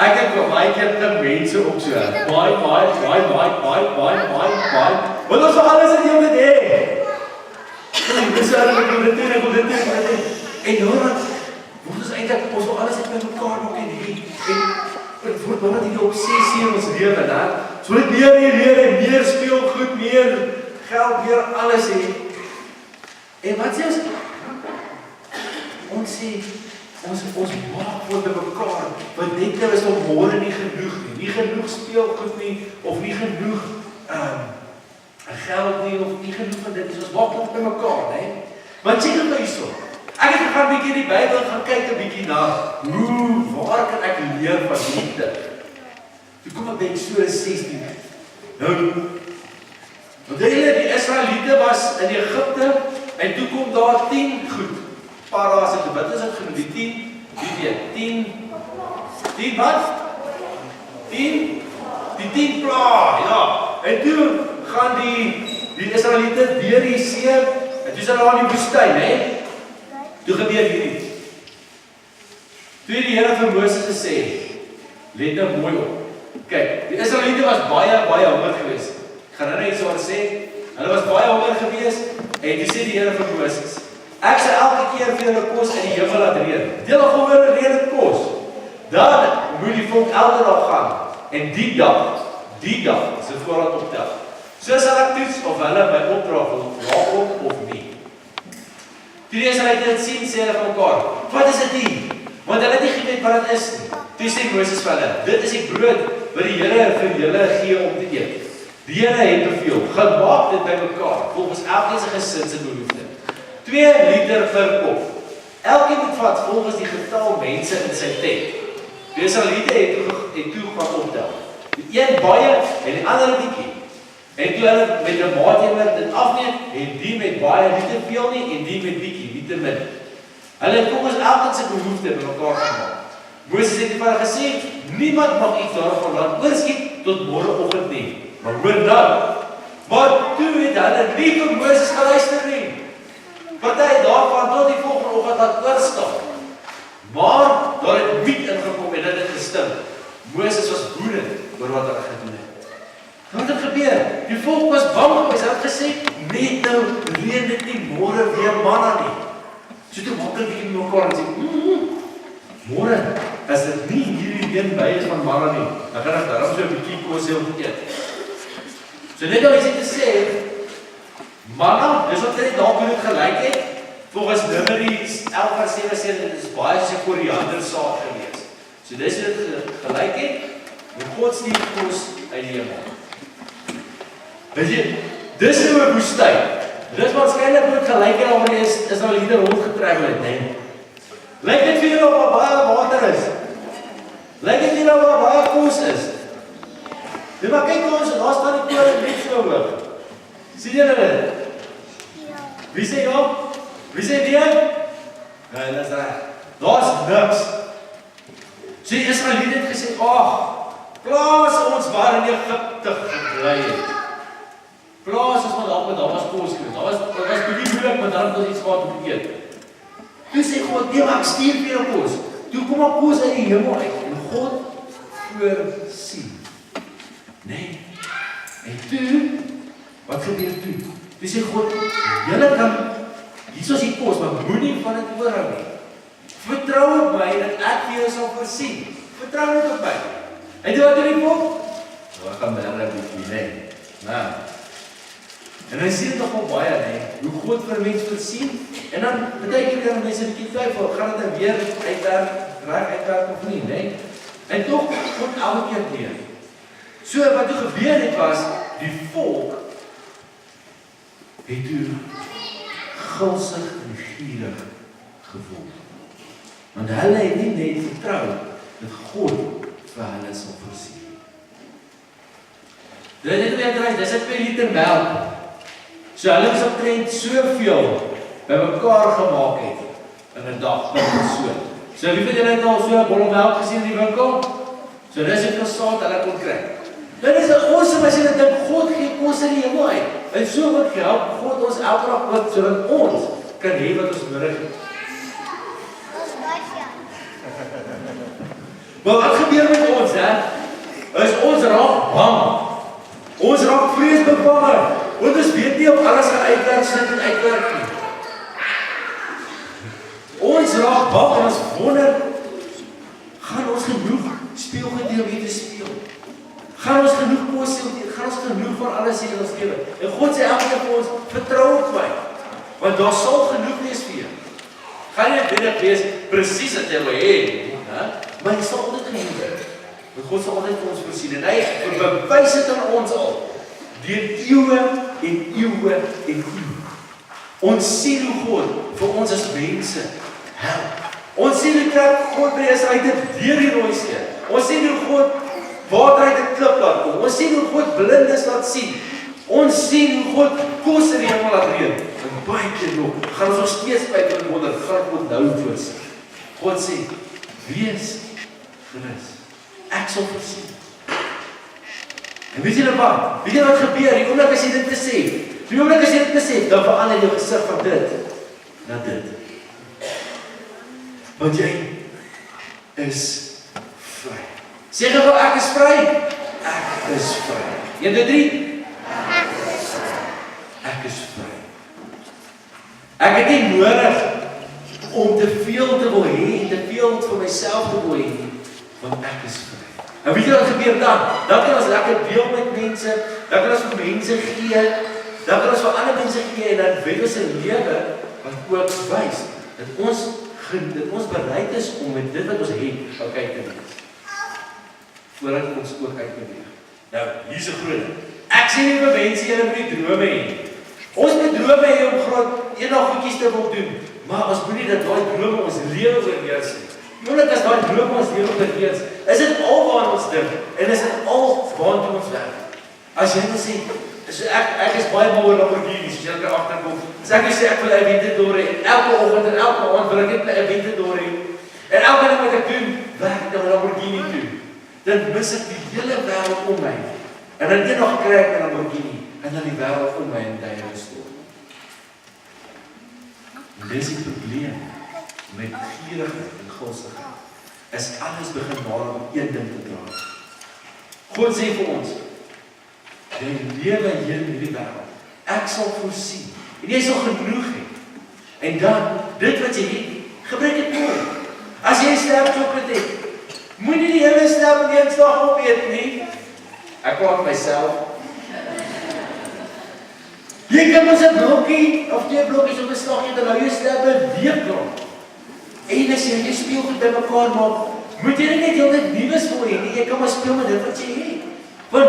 Ek het vir my keer mense op so. Baie. Want ons wil alles in jou hê. Dis al ek wil dit doen. En nou dan word ons eintlik ons wil alles uit mekaar maak en word maar net die obsessie in ons lewe, né? So net meer speel goed, meer geld, meer alles hê. En wat sê ons? Ons sê ons maak voor by mekaar, want net nou is nog môre nie genoeg nie. Nie genoeg speel goed nie, of nie genoeg geld nie, of nie genoeg van dit. Ons maak dit by mekaar, né? Want sê nou hierso. Ek het gaan 'n bietjie in die Bybel gaan kyk 'n bietjie na waar kan ek leer van liefde? Toe kom ek by Eksodus 16. Nou, want die Israeliete was in Egipte en toe kom daar 10 goed. Para's het wat is dit genoem? Die 10 wat? 10 plaas, ja. En toe gaan die Israeliete deur die see en toe is hulle aan die woestyn, hè? Toe gebeur hierdie. Toe het die Here vir Moses gesê, let nou mooi op. Kyk, die Israeliete was baie honger geweest. Ek gaan nou net so wat sê. Hulle was baie honger geweest en toe sê die Here vir Moses, ek sal elke keer vir julle kos in die hemel laat reën. Deel of hoor reën dit kos. Dan moet die volk elke dag gaan en die dag se voorraad optel. So sal ek toets of hulle my opdrag wil nakom of nie. Toe die Israeliete dit sien, sê hulle vir mekaar, wat is dit nie? Want hulle het nie geweet wat dit is nie. Toe sê Moses vir hulle, dit is die brood wat die Here vir julle gee om te eet. Die Here het beveel, gaan maak dit by mekaar, volgens elkeen se gesin se behoefte. 2 liter per kop. Elkeen moet vat volgens die getal mense in sy tent. Die Israeliete het toe gaan optel. Die een baie en die ander bietjie. En toe hulle met 'n maatmeter dit afneem, en die met baie nie te veel nie en die met bietjie, nie te min. Hulle het volgens elkeen se behoefte by mekaar gemaak. Moses het vir hulle gesê, niemand mag iets daarvan laat oorskiet tot môreoggend nie. Maar hoor nou. Maar toe het hulle nie vir Moses geluister nie. Party daarvan tot die volgende oggend laat oorstaan. Maar daar het wiet ingekom en dit het gestink. Moses was woedend oor wat hulle gedoen het. Wat het gebeur? Die volk was bang geweest. Hulle het gesê, net nou reën dit nie môre weer manna nie. So toe maak hulle bietjie mekaar en sê, môre as dit nie hierdie een by is van manna nie, dan gaan ek daarom so 'n bietjie kos hê om te eet. So net nou is dit te sê, manna, dis wat net daar moet gelyk het. Volgens Numeri 11:7 dit is baie so koriander saad gewees. So dis wat dit gelyk het. Die God stuur kos uit die hemel. Weet jy, dis nou 'n woestyn. Dis waarskynlik moet gelyk het al is al hier rondgetrek het, né? Lyk dit vir julle of baie water is? Lyk dit vir julle of baie kos is? Dis maar kyk ons, daar staan die koring net so hoog. Sien julle dit? Wie sê ja? Wie sê nee? Nee, dis reg. Daar's niks. So die Israeliete het gesê, "Ag, plaas ons waar in Egipte gebly het. Plaas ons maar daar was kos gewees. Daar was baie moeilik, maar dan het ons iets gehad om te eet." Toe sê God, "Nee, maar ek stuur vir jou kos." Toe kom maar kos uit die hemel uit en God voorsien. Nee. En toe, wat gebeur toe? Toe sê God, "Julle kan hier is die kos, maar moenie van dit oorhou nie. Vertrou op my dat ek vir jou sal voorsien. Vertrou net op my." En toe wat doen die volk? Daar gaan hulle 'n bietjie, né? Nou. En hy sien dit nogal baie, né? Hoe God vir mense voorsien. En dan baie keer kan mense 'n bietjie twyfel, gaan dit nou weer uitwerk of nie, né? En tog God elke keer leer. So wat toe gebeur het was, die volk het toe gulsig en gierig gevoel. Want hulle het nie net vertrou dat God vir hulle sal voorsien. Dit het weer draai, dis 'n 2 liter melk. So hulle het omtrent soveel bymekaar gemaak het in 'n dag, so. So wie het julle al so 'n bottel melk gesien in die winkel? So dis het gesaad hulle kon kry. Dit is 'n awesome as jy dink God gee kos in die hemel uit. En so wat help God ons elke dag ook sodat ons kan hê wat ons nodig het. Maar wat gebeur met ons, hè? Is ons raak bang. Ons raak vreesbevange. Want ons weet nie of alles gaan uitwerk sit en uitwerk nie. Ons raak bang en ons wonder, gaan ons genoeg speelgoed om hier te speel? Gaan ons genoeg kos hê? Gaan ons genoeg van alles hier in ons lewe? En God sê elke keer vir ons, vertrou op my. Want daar sal genoeg wees vir jou. Gaan nie binne wees presies wat jy wil hê, hè? Maar jy sal altyd genoeg hê. Want God sal altyd vir ons voorsien. En hy bewys dit aan ons al. Deur eeue en eeue en eeue. Ons sien hoe God vir ons as mense help. Ons sien hoe trek God by ons uit deur die Rooi See. Ons sien hoe God water uit 'n klip laat kom. Ons sien hoe God blindes laat sien. Ons sien hoe God kos in die hemel laat reën. En baie keer nog, gaan ons steeds by wonder, gaan God nou voorsien. God sê, wees gerus. Ek sal voorsien. En weet julle wat? Weet julle wat gebeur? Die oomblik as jy dit besef, dan verander jou gesig van dit na dit. Want jy is vry. Sê gou, ek is vry. Ek is vry. 1, 2, 3. Ek is vry. Ek het nie nodig om te veel te wil hê, te veel vir myself te wil hê, want ek is vry. En weet jy wat gebeur dan? Dan kan ons lekker deel met mense, dan kan ons vir mense gee, dan kan ons vir ander mense gee, en dan wen ons 'n lewe wat ook wys dat ons bereid is om met dit wat ons het, okay te wees. Voordat ons ook uitbeweeg. Nou, hier's 'n groot ding. Ek sê nie vir mense julle moet nie drome hê. Ons moet drome hê om groot eendag goedjies te wil doen, maar ons moenie dat daai drome ons lewe oorheers nie. Omdat as daai drome ons lewe oorheers, is dit alwaar ons dink en is dit al waartoe ons werk. As jy wil sê, ek is baie mal oor Lamborghinis, as jy kan agterkom. As ek sê ek wil 'n Aventador hê, elke oggend en elke aand wil ek net 'n Aventador hê. En elke ding wat ek doen, werk ek na 'n Lamborghini toe. Dan mis ek die hele wêreld om my. En dan eendag kry ek 'n Lamborghini en dan die wêreld om my in duie stort. En dis die probleem met gierigheid en gulsigheid. Is alles begin maar om een ding te dra. God sê vir ons, jy lewe hier in hierdie wêreld. Ek sal voorsien. En jy sal genoeg hê. En dan, dit wat jy het, gebruik dit mooi. As jy 'n sterk chocolate het, moenie die hele sterk in een slag opeet nie. Ek praat myself. Jy kan mos 'n blokkie of 2 blokkies op 'n slag eet en nou jy sterk 'n week lank. En as jy speel goed by mekaar maak, moet jy net heeltyd nuus wil hê nie. Jy kan maar speel met dit wat jy het. Want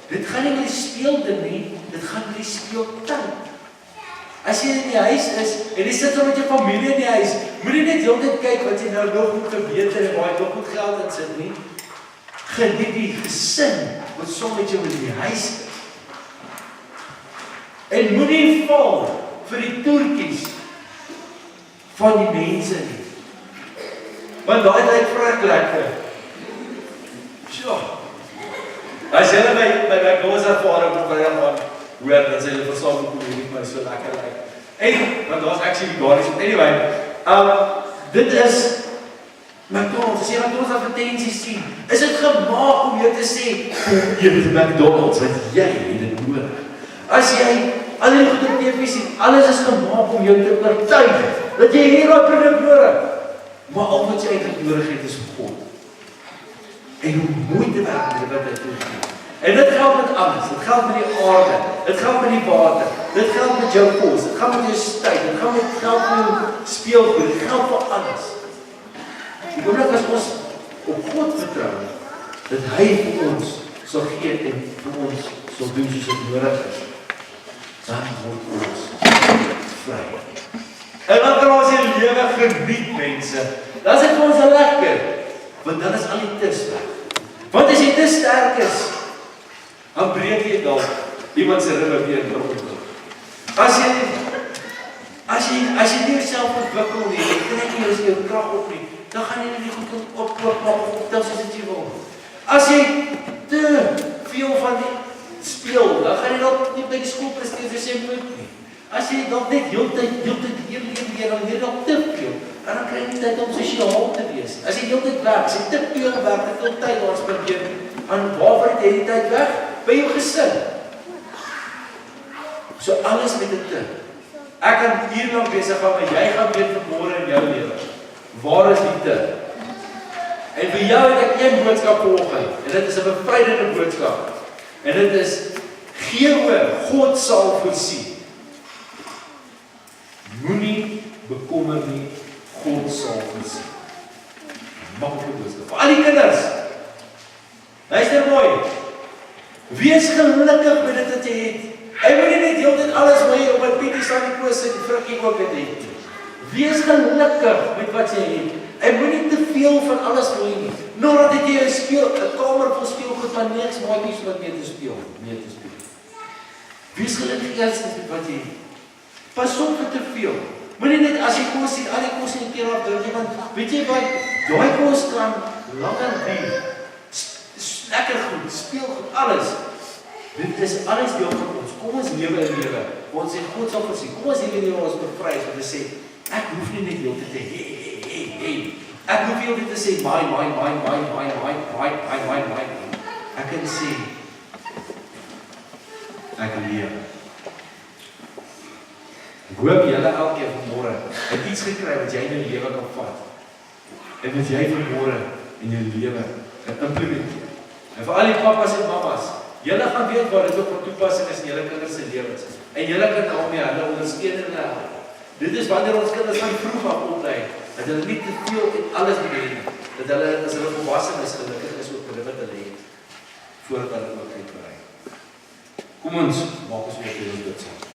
dit gaan nie met die speelding nie, dit gaan met die speeltyd. As jy in die huis is en jy sit met jou familie in die huis, moet jy net heeltyd kyk wat jy nou nog moet verbeter en waar jy nog moet geld in sit nie. Geniet die gesin wat saam met jou in die huis is. En moenie val vir die toertjies van die mense nie. Want daai lyk vrek lekker. Sjoe. As jy by my goeie ervaring op baie gaan hoor, dan sê hulle versaam kom nie my so lekker lyk. En want daar's actually daar is. Anyway, dit is McDonald's, as jy McDonald's advertensies sien, is dit gemaak om jou te sê, jy moet McDonald's, want jy het dit nodig. As jy al die goed op TV sien, alles is gemaak om jou te oortuig, dat jy hierdie produk nodig. Maar al wat jy eintlik nodig het is God. En hoe moeite werk met wat hy toegee. En dit geld met alles, dit geld met die aarde, dit geld met die water, dit geld met jou kos, dit geld met jou tyd, dit geld met jou speelgoed, dit geld vir alles. Die oomblik as ons op God vertrou, dat hy vir ons sal gee en vir ons sal doen soos dit nodig is, dan word ons vry. En dan kan ons die lewe geniet, mense. Dan is dit vir ons lekker, want dan is al die tis weg. Want as jy te sterk is, dan breek jy dalk iemand se ribbe weer brok. As jy nie jouself ontwikkel nie, jy trek nie jou krag op nie, dan gaan jy nie goed opklop maak of optel soos dit jy wil. As jy te veel van die speel, dan gaan jy dalk nie by die skool presteer soos jy moet nie. As jy dalk net heeltyd, dan jy dalk te veel, en dan kry jy nie tyd om sosiaal te wees. As jy heeltyd werk, as jy te veel werk, te veel tyd daar spandeer, en waarvoor het jy die tyd weg? By jou gesin. So alles met 'n te. Ek kan hierlang besig gaan, maar jy gaan weet vanmôre in jou lewe. Waar is die te? En vir jou het ek een boodskap vanoggend, en dit is 'n bevrydende boodskap. En dit is, gee oor, God sal voorsien. Moenie bekommer nie, God sal voorsien. Maklike boodskap. Vir al die kinders, luister mooi, wees gelukkig met dit wat jy het. Hy moet nie net heeltyd alles wat jy op 'n Pietie staan die koos sit, die vruggie ook het het. Wees gelukkig met wat jy het. Hy moet nie te veel van alles wil nie. Nadat het jy 'n kamer vol speelgoed van niks maatjies wat mee te speel. Wees gelukkig eers met wat jy het. Pas op vir te veel. Moenie net as jy kos sien, al die kos in die keer af drink jy, want weet jy wat, daai kos kan langer duur. Lekker goed, speelgoed, alles. Dit is alles deel van ons. Kom ons lewe in lewe. Ons sê God sal voorsien. Kom ons lewe in lewe ons bevrys om te sê, ek hoef nie net heeltyd te hey. Ek hoef nie heeltyd te sê my. Ek kan sê ek leef. Ek hoop julle elkeen vanmôre het iets gekry wat jy in jou lewe kan vat. En wat jy vanmôre in jou lewe kan implementeer. En vir al die papas en mamas, julle gaan weet waar dit ook van toepassing is in julle kinders se lewens. En julle kan daarmee hulle ondersteun en help. Dit is wanneer ons kinders van vroeg af oplei, dat hulle nie te veel en alles doen nie. Dat hulle as hulle volwasse is, gelukkig is ook met wat hulle het voordat hulle ook uitbrei. Kom ons maak ons weer dit.